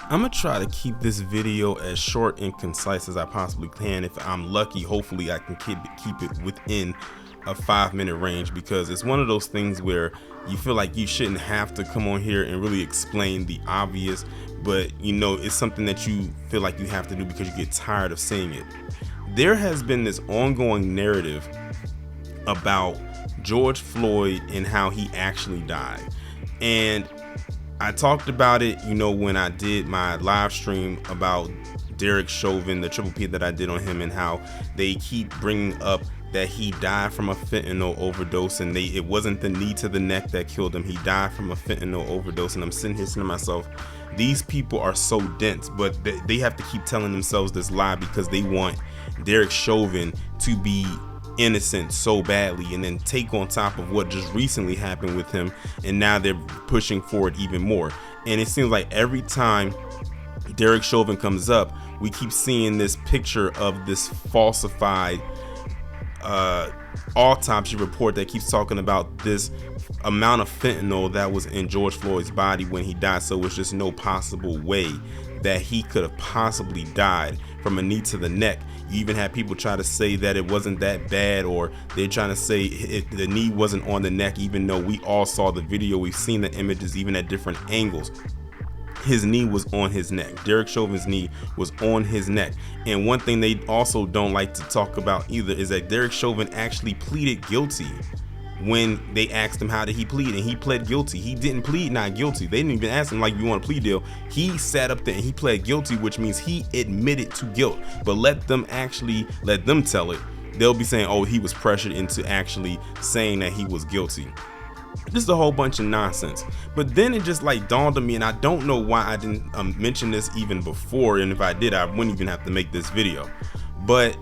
I'm gonna try to keep this video as short and concise as I possibly can. If I'm lucky, hopefully I can keep it within a 5-minute range, because it's one of those things where you feel like you shouldn't have to come on here and really explain the obvious, but you know, it's something that you feel like you have to do because you get tired of seeing it. There has been this ongoing narrative about George Floyd and how he actually died, and I talked about it, you know, when I did my live stream about Derek Chauvin, the triple P that I did on him, and how they keep bringing up that he died from a fentanyl overdose, and it wasn't the knee to the neck that killed him. He died from a fentanyl overdose. And I'm sitting here saying to myself, these people are so dense, but they have to keep telling themselves this lie because they want Derek Chauvin to be innocent so badly, and then take on top of what just recently happened with him, and now they're pushing for it even more. And it seems like every time Derek Chauvin comes up, we keep seeing this picture of this falsified autopsy report that keeps talking about this amount of fentanyl that was in George Floyd's body when he died. So it's just no possible way that he could have possibly died from a knee to the neck. You even had people try to say that it wasn't that bad, or they're trying to say the knee wasn't on the neck, even though we all saw the video, we've seen the images even at different angles. His knee was on his neck. Derek Chauvin's knee was on his neck. And one thing they also don't like to talk about either is that Derek Chauvin actually pleaded guilty when they asked him how did he plead, and he pled guilty. He didn't plead not guilty. They didn't even ask him like, you want a plea deal. He sat up there and he pled guilty, which means he admitted to guilt. But let them tell it. They'll be saying, oh, he was pressured into actually saying that he was guilty. This is a whole bunch of nonsense. But then it just like dawned on me, and I don't know why I didn't mention this even before, and if I did, I wouldn't even have to make this video. But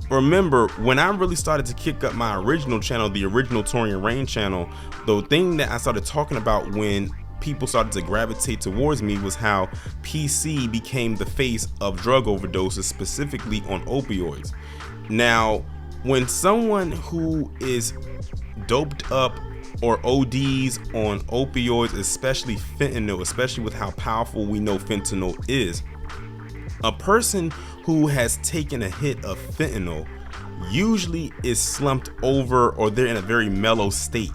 remember, when I really started to kick up my original channel, the original Torian Rain channel, the thing that I started talking about when people started to gravitate towards me was how PC became the face of drug overdoses, specifically on opioids. Now, when someone who is doped up or ODs on opioids, especially fentanyl, especially with how powerful we know fentanyl is, a person who has taken a hit of fentanyl usually is slumped over, or they're in a very mellow state.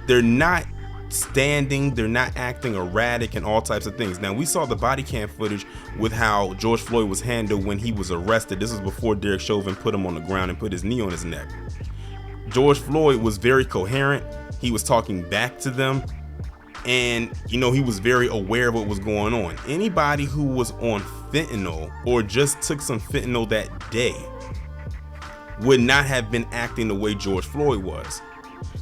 They're not standing, they're not acting erratic and all types of things. Now, we saw the body cam footage with how George Floyd was handled when he was arrested. This was before Derek Chauvin put him on the ground and put his knee on his neck. George Floyd was very coherent. He was talking back to them, and you know, he was very aware of what was going on. Anybody who was on fentanyl or just took some fentanyl that day would not have been acting the way George Floyd was.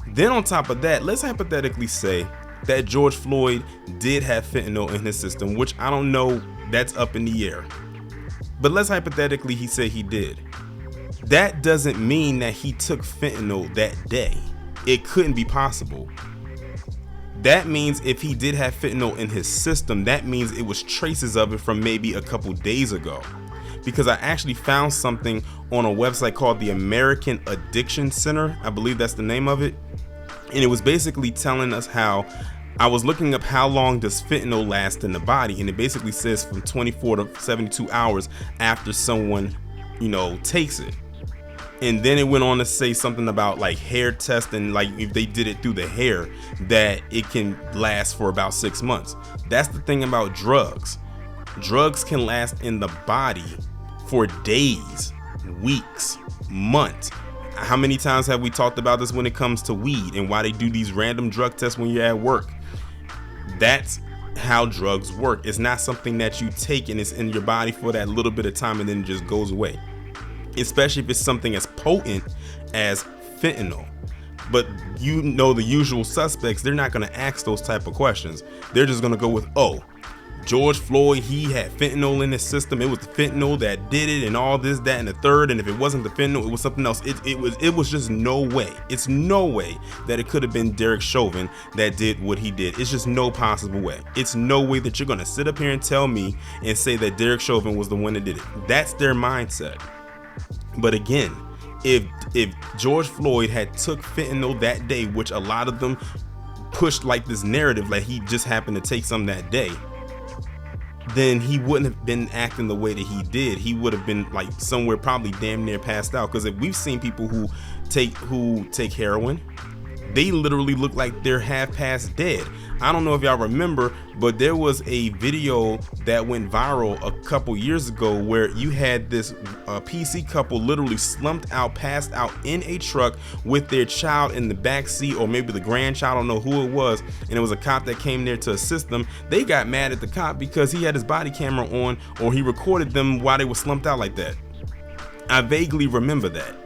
Then on top of that, let's hypothetically say that George Floyd did have fentanyl in his system, which I don't know, that's up in the air. But let's hypothetically he said he did. That doesn't mean that he took fentanyl that day. It couldn't be possible. That means if he did have fentanyl in his system, that means it was traces of it from maybe a couple days ago. Because I actually found something on a website called the American Addiction Center. I believe that's the name of it. And it was basically telling us how, I was looking up how long does fentanyl last in the body, and it basically says from 24 to 72 hours after someone, you know, takes it. And then it went on to say something about like hair test, and like if they did it through the hair, that it can last for about 6 months. That's the thing about drugs. Drugs can last in the body for days, weeks, months. How many times have we talked about this when it comes to weed and why they do these random drug tests when you're at work? That's how drugs work. It's not something that you take and it's in your body for that little bit of time and then it just goes away. Especially if it's something as potent as fentanyl. But you know, the usual suspects, they're not going to ask those type of questions. They're just going to go with, oh, George Floyd, he had fentanyl in his system. It was the fentanyl that did it, and all this, that, and the third. And if it wasn't the fentanyl, it was something else. It was just no way. It's no way that it could have been Derek Chauvin that did what he did. It's just no possible way. It's no way that you're going to sit up here and tell me and say that Derek Chauvin was the one that did it. That's their mindset. But again, if George Floyd had took fentanyl that day, which a lot of them pushed like this narrative, like he just happened to take some that day, then he wouldn't have been acting the way that he did. He would have been like somewhere probably damn near passed out. Because if we've seen people who take heroin, they literally look like they're half past dead. I don't know if y'all remember, but there was a video that went viral a couple years ago where you had this PC couple literally slumped out, passed out in a truck with their child in the back seat, or maybe the grandchild, I don't know who it was, and it was a cop that came there to assist them. They got mad at the cop because he had his body camera on, or he recorded them while they were slumped out like that. I vaguely remember that.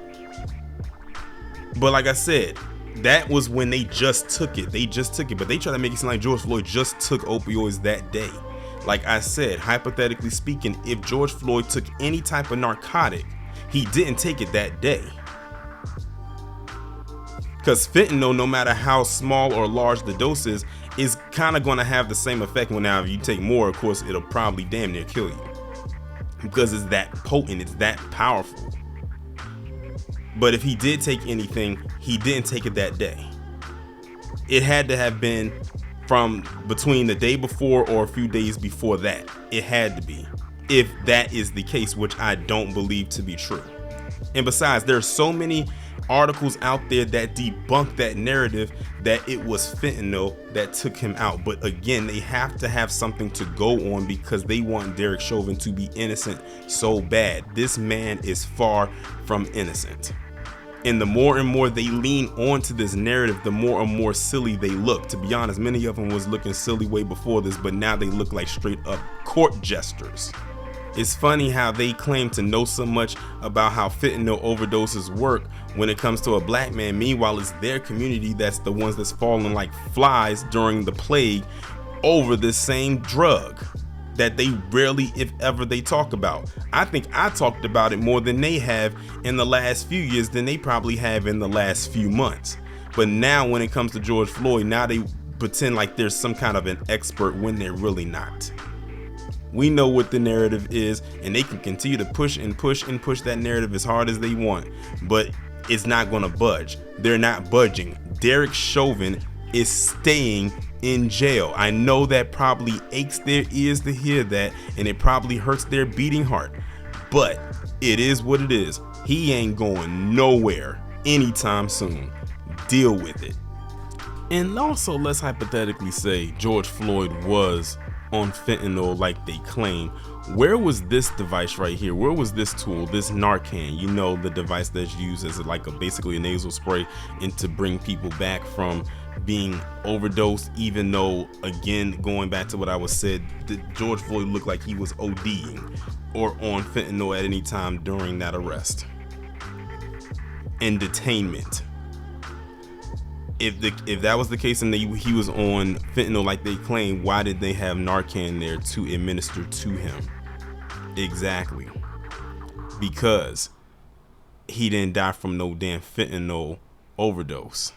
But like I said, that was when they just took it. But they try to make it seem like George Floyd just took opioids that day. Like I said, hypothetically speaking, if George Floyd took any type of narcotic, he didn't take it that day. Because fentanyl, no matter how small or large the dose is kind of going to have the same effect. Well, now if you take more, of course, it'll probably damn near kill you. Because it's that potent, it's that powerful. But if he did take anything, he didn't take it that day. It had to have been from between the day before or a few days before that. It had to be, if that is the case, which I don't believe to be true. And besides, there's so many articles out there that debunk that narrative that it was fentanyl that took him out. But again, they have to have something to go on because they want Derek Chauvin to be innocent so bad. This man is far from innocent. And the more and more they lean onto this narrative, the more and more silly they look. To be honest, many of them was looking silly way before this, but now they look like straight up court jesters. It's funny how they claim to know so much about how fentanyl overdoses work when it comes to a black man. Meanwhile, it's their community that's the ones that's falling like flies during the plague over this same drug that they rarely, if ever, they talk about. I think I talked about it more than they have in the last few years than they probably have in the last few months. But now when it comes to George Floyd, now they pretend like there's some kind of an expert when they're really not. We know what the narrative is, and they can continue to push and push and push that narrative as hard as they want, but it's not gonna budge. They're not budging. Derek Chauvin is staying in jail. I know that probably aches their ears to hear that, and it probably hurts their beating heart, but it is what it is. He ain't going nowhere anytime soon. Deal with it. And also, let's hypothetically say George Floyd was on fentanyl like they claim. Where was this device right here? Where was this tool, this Narcan? You know, the device that's used as basically a nasal spray and to bring people back from being overdosed, even though, again, going back to what I was said, George Floyd looked like he was ODing or on fentanyl at any time during that arrest and detainment. If that was the case and he was on fentanyl like they claim, why did they have Narcan there to administer to him? Exactly. Because he didn't die from no damn fentanyl overdose.